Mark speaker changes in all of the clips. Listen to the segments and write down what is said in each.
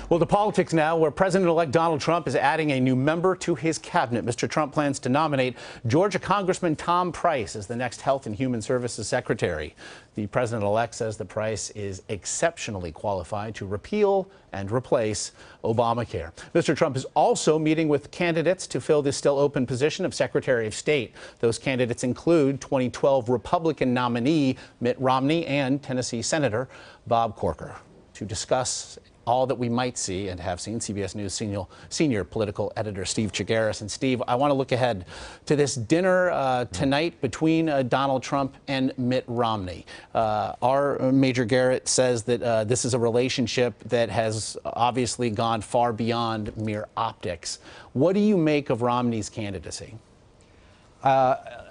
Speaker 1: Well, to politics now, where President-elect Donald Trump is adding a new member to his cabinet. Mr. Trump plans to nominate Georgia Congressman Tom Price as the next Health and Human Services Secretary. The president-elect says that Price is exceptionally qualified to repeal and replace Obamacare. Mr. Trump is also meeting with candidates to fill the still open position of Secretary of State. Those candidates include 2012 Republican nominee Mitt Romney and Tennessee Senator Bob Corker. To discuss all that we might see and have seen, CBS News senior political editor Steve Chaggaris. And Steve, I want to look ahead to this dinner tonight between Donald Trump and Mitt Romney. Our Major Garrett says that this is a relationship that has obviously gone far beyond mere optics. What do you make of Romney's candidacy?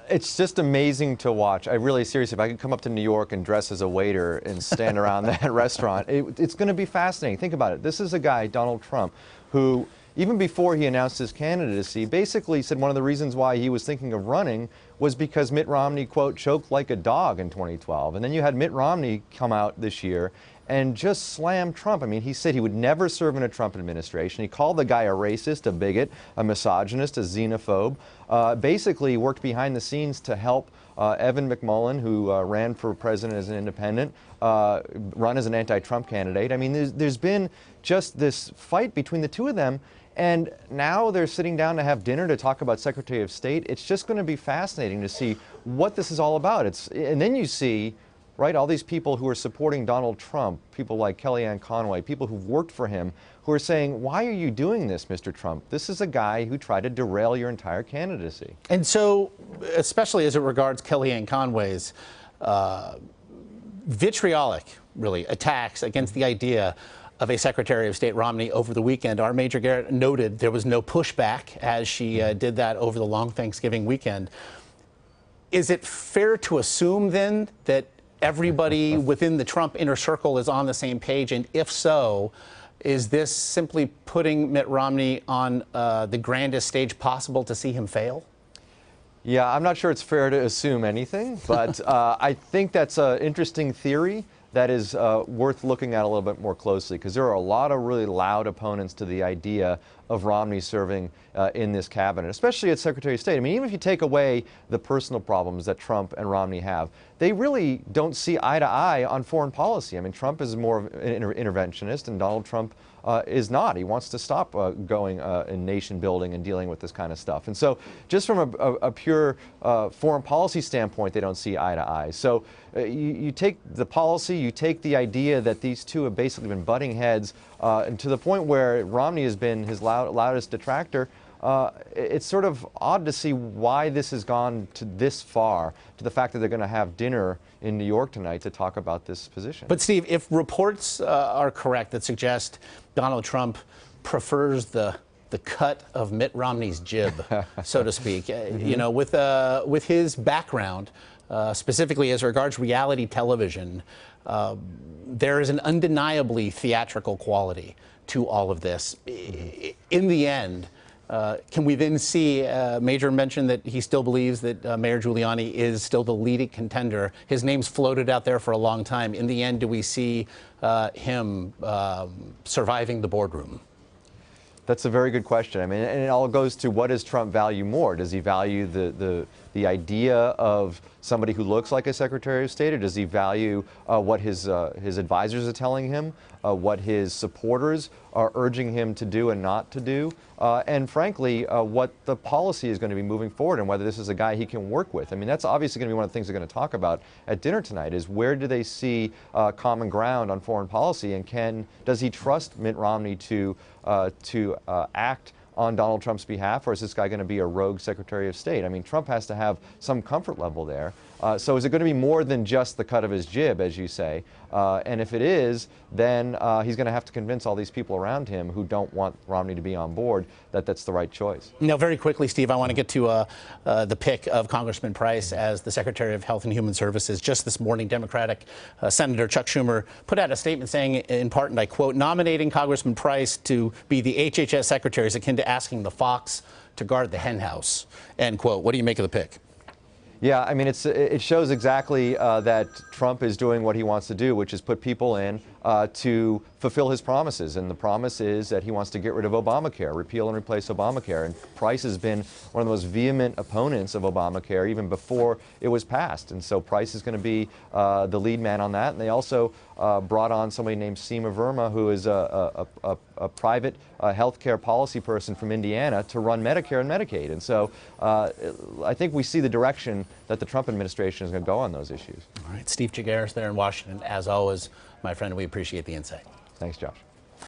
Speaker 2: It's just amazing to watch. I really, seriously, if I could come up to New York and dress as a waiter and stand around that restaurant, it's going to be fascinating. Think about it. This is a guy, Donald Trump, who, even before he announced his candidacy, basically said one of the reasons why he was thinking of running was because Mitt Romney, quote, choked like a dog in 2012. And then you had Mitt Romney come out this year and just slam Trump. I mean, he said he would never serve in a Trump administration. He called the guy a racist, a bigot, a misogynist, a xenophobe. Basically worked behind the scenes to help Evan McMullin, who ran for president as an independent, run as an anti-Trump candidate. I mean, there's been just this fight between the two of them. And now they're sitting down to have dinner to talk about Secretary of State. It's just going to be fascinating to see what this is all about. And then you see, right, all these people who are supporting Donald Trump, people like Kellyanne Conway, people who've worked for him, who are saying, why are you doing this, Mr. Trump? This is a guy who tried to derail your entire candidacy.
Speaker 1: And so, especially as it regards Kellyanne Conway's vitriolic, really, attacks against the idea of a Secretary of State Romney over the weekend, our Major Garrett noted there was no pushback as she did that over the long Thanksgiving weekend. Is it fair to assume, then, that everybody within the Trump inner circle is on the same page? And if so, is this simply putting Mitt Romney on the grandest stage possible to see him fail?
Speaker 2: Yeah, I'm not sure it's fair to assume anything, but I think that's an interesting theory that is worth looking at a little bit more closely, because there are a lot of really loud opponents to the idea of Romney serving in this cabinet, especially as Secretary of State. I mean, even if you take away the personal problems that Trump and Romney have, they really don't see eye to eye on foreign policy. I mean, Trump is more of an interventionist, and Donald Trump is not. He wants to stop going in nation building and dealing with this kind of stuff. And so just from a pure foreign policy standpoint, they don't see eye to eye. So you take the policy, you take the idea that these two have basically been butting heads, and to the point where Romney has been his loudest detractor. It's sort of odd to see why this has gone to this far, to the fact that they're going to have dinner in New York tonight to talk about this position.
Speaker 1: But Steve, if reports are correct that suggest Donald Trump prefers the cut of Mitt Romney's jib, so to speak, you know, with his background, specifically as regards reality television, there is an undeniably theatrical quality to all of this. In the end, can we then see Major mention that he still believes that Mayor Giuliani is still the leading contender? His name's floated out there for a long time. In the end, do we see him surviving the boardroom?
Speaker 2: That's a very good question. I mean, and it all goes to, what does Trump value more? Does he value the idea of somebody who looks like a Secretary of State, or does he value what his advisors are telling him, what his supporters are urging him to do and not to do, and frankly, what the policy is going to be moving forward, and whether this is a guy he can work with? I mean, that's obviously going to be one of the things they're going to talk about at dinner tonight, is where do they see common ground on foreign policy, and does he trust Mitt Romney to act on Donald Trump's behalf, or is this guy going to be a rogue Secretary of State? I mean, Trump has to have some comfort level there. So is it going to be more than just the cut of his jib, as you say? And if it is, then he's going to have to convince all these people around him who don't want Romney to be on board that that's the right choice.
Speaker 1: Now, very quickly, Steve, I want to get to the pick of Congressman Price as the Secretary of Health and Human Services. Just this morning, Democratic Senator Chuck Schumer put out a statement saying, in part, and I quote, "Nominating Congressman Price to be the HHS Secretary is akin to asking the fox to guard the hen house," end quote. What do you make of the pick?
Speaker 2: Yeah, I mean, it shows exactly that Trump is doing what he wants to do, which is put people in to fulfill his promises. And the promise is that he wants to get rid of Obamacare, repeal and replace Obamacare. And Price has been one of the most vehement opponents of Obamacare even before it was passed. And so Price is going to be the lead man on that. And they also brought on somebody named Seema Verma, who is a private health care policy person from Indiana, to run Medicare and Medicaid. And so I think we see the direction that the Trump administration is going to go on those issues.
Speaker 1: All right, Steve Chaggaris there in Washington. As always, my friend, we appreciate the insight.
Speaker 2: Thanks, Josh.